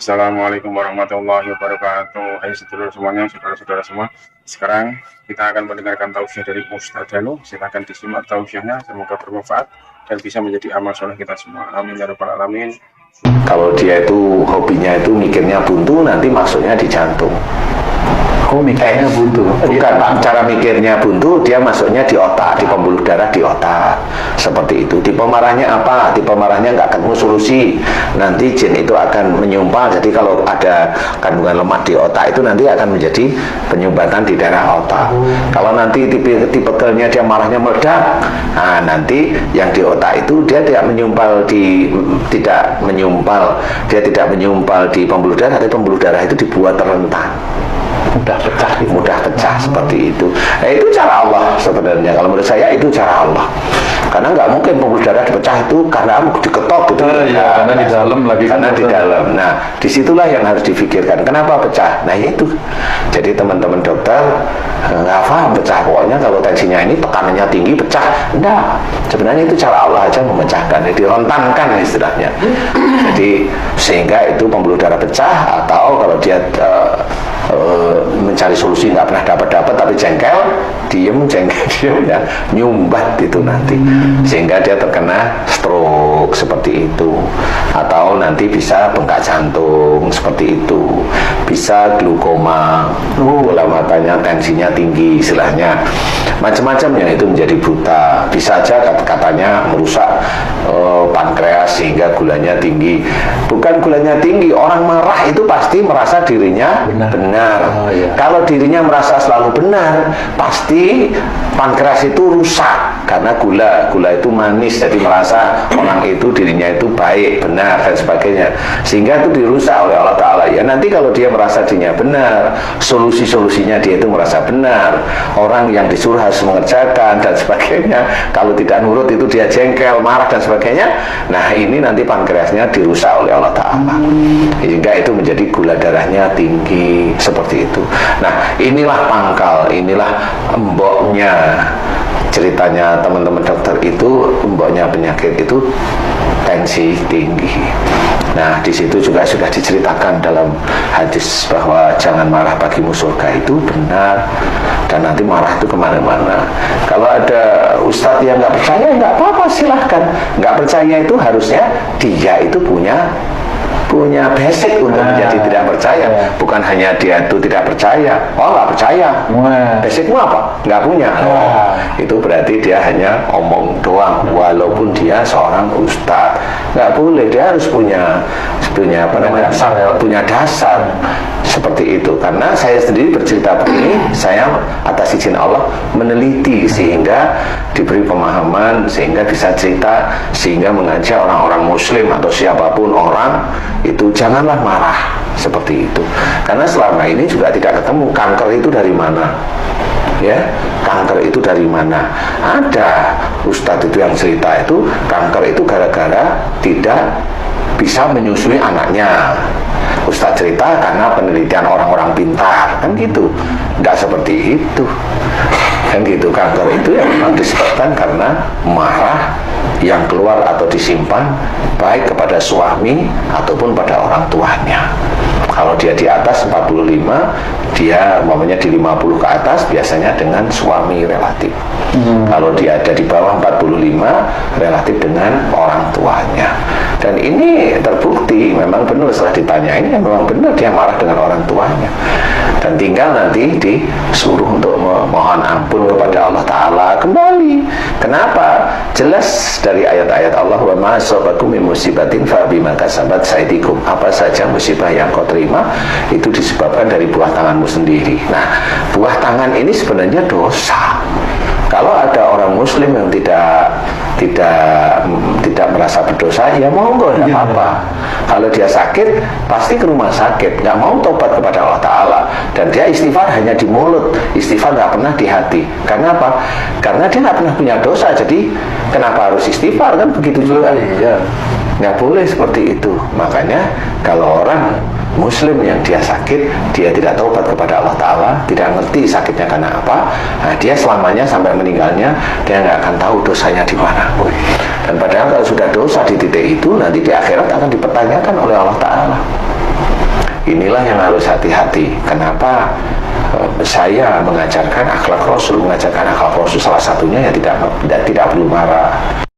Assalamualaikum warahmatullahi wabarakatuh. Hai sedulur semuanya, saudara-saudara semua. Sekarang kita akan mendengarkan tausiah dari Ustaz Danu. Silakan disimak tausiahnya, semoga bermanfaat dan bisa menjadi amal soleh kita semua. Amin ya rabbal alamin. Kalau dia itu hobinya itu mikirnya buntu, nanti masuknya di jantung. Oh, mikirnya buntu. Bukan, cara mikirnya buntu, dia masuknya di otak, di pembuluh darah di otak. Seperti itu. Tipe marahnya apa? Tipe marahnya nggak ketemu solusi. Nanti jin itu akan menyumpal. Jadi kalau ada kandungan lemak di otak itu nanti akan menjadi penyumbatan di daerah otak. Kalau nanti tipe kelnya dia marahnya meledak, nah nanti yang di otak itu dia tidak menyumpal di pembuluh darah, tapi pembuluh darah itu dibuat rentan. Mudah pecah seperti itu. Nah, itu cara Allah sebenarnya. Kalau menurut saya itu cara Allah. Karena nggak mungkin pembuluh darah dipecah itu karena diketok gitu. Ya, karena di dalam lagi. Karena di dalam. Nah, disitulah yang harus difikirkan. Kenapa pecah? Nah, itu. Jadi teman-teman dokter nggak paham pecah. Pokoknya kalau tensinya ini tekanannya tinggi pecah. Enggak. Sebenarnya itu cara Allah aja memecahkan. Jadi rentankan istilahnya. Jadi sehingga itu pembuluh darah pecah, atau kalau dia mencari solusi nggak pernah dapat tapi jengkel diem ya nyumbat itu nanti sehingga dia terkena stroke seperti itu, atau nanti bisa bengkak jantung seperti itu, bisa glukoma, bola matanya tensinya tinggi istilahnya, macam-macamnya itu menjadi buta, bisa aja katanya merusak pankreas sehingga gulanya tinggi. Bukan gulanya tinggi, orang marah itu pasti merasa dirinya benar. Oh, iya. Kalau dirinya merasa selalu benar, pasti pankreas itu rusak karena gula itu manis, jadi merasa orang itu dirinya itu baik, benar dan sebagainya, sehingga itu dirusak oleh Allah Ta'ala. Ya nanti kalau dia merasa dirinya benar, solusinya dia itu merasa benar, orang yang disuruh harus mengerjakan dan sebagainya, kalau tidak nurut itu dia jengkel, marah dan sebagainya. Nah ini nanti pankreasnya dirusak oleh Allah Ta'ala, sehingga itu menjadi gula darahnya tinggi seperti itu. Nah inilah pangkal, inilah emboknya ceritanya teman-teman dokter itu. Emboknya penyakit itu tensi tinggi. Nah di situ juga sudah diceritakan dalam hadis bahwa jangan marah bagimu surga, itu benar, dan nanti marah itu kemana-mana. Kalau ada ustadz yang nggak percaya, nggak apa-apa, silahkan. Nggak percaya itu harusnya dia itu punya basic untuk menjadi tidak percaya. Bukan hanya dia itu tidak percaya, nggak percaya. Basicmu apa? Nggak punya. Itu berarti dia hanya omong doang, walaupun dia seorang ustadz. Nggak boleh, dia harus punya apa namanya, punya dasar seperti itu. Karena saya sendiri bercerita begini, saya atas izin Allah meneliti sehingga diberi pemahaman, sehingga bisa cerita, sehingga mengajak orang-orang muslim atau siapapun orang itu janganlah marah seperti itu. Karena selama ini juga tidak ketemu kanker itu dari mana. Ya, kanker itu dari mana? Ada ustadz itu yang cerita itu kanker itu gara-gara tidak bisa menyusui anaknya. Ustadz cerita karena penelitian orang-orang pintar, kan gitu. Nggak seperti itu, kan gitu. Kanker itu yang memang disebabkan karena marah yang keluar atau disimpan baik kepada suami ataupun pada orang tuanya. Kalau dia di atas 45, dia umpamanya di 50 ke atas biasanya dengan suami relatif. Kalau dia ada di bawah 45, relatif dengan orang tuanya. Dan ini terbukti memang benar, setelah ditanyain memang benar dia marah dengan orang tuanya. Dan tinggal nanti disuruh untuk memohon ampun kepada Allah Ta'ala kembali. Kenapa? Jelas dari ayat-ayat Allah, wa ma asabakum min musibatin fa bima kasabat saydikum. Apa saja musibah yang kau terima itu disebabkan dari buah tanganmu sendiri. Nah, buah tangan ini sebenarnya dosa. Kalau ada orang muslim yang tidak merasa berdosa, ya monggo, tidak apa-apa. Kalau dia sakit, pasti ke rumah sakit, nggak mau tobat kepada Allah Ta'ala, dan dia istighfar hanya di mulut, istighfar nggak pernah di hati. Karena apa? Karena dia nggak pernah punya dosa, jadi kenapa harus istighfar, kan begitu juga. Nggak boleh seperti itu. Makanya kalau orang muslim yang dia sakit, dia tidak taubat kepada Allah Ta'ala, tidak ngerti sakitnya karena apa, nah dia selamanya sampai meninggalnya dia nggak akan tahu dosanya di mana. Dan padahal kalau sudah dosa di titik itu, nanti di akhirat akan dipertanyakan oleh Allah Ta'ala. inilah yang harus hati-hati. Kenapa saya mengajarkan akhlak Rasul? Mengajarkan akhlak Rasul salah satunya ya tidak perlu marah.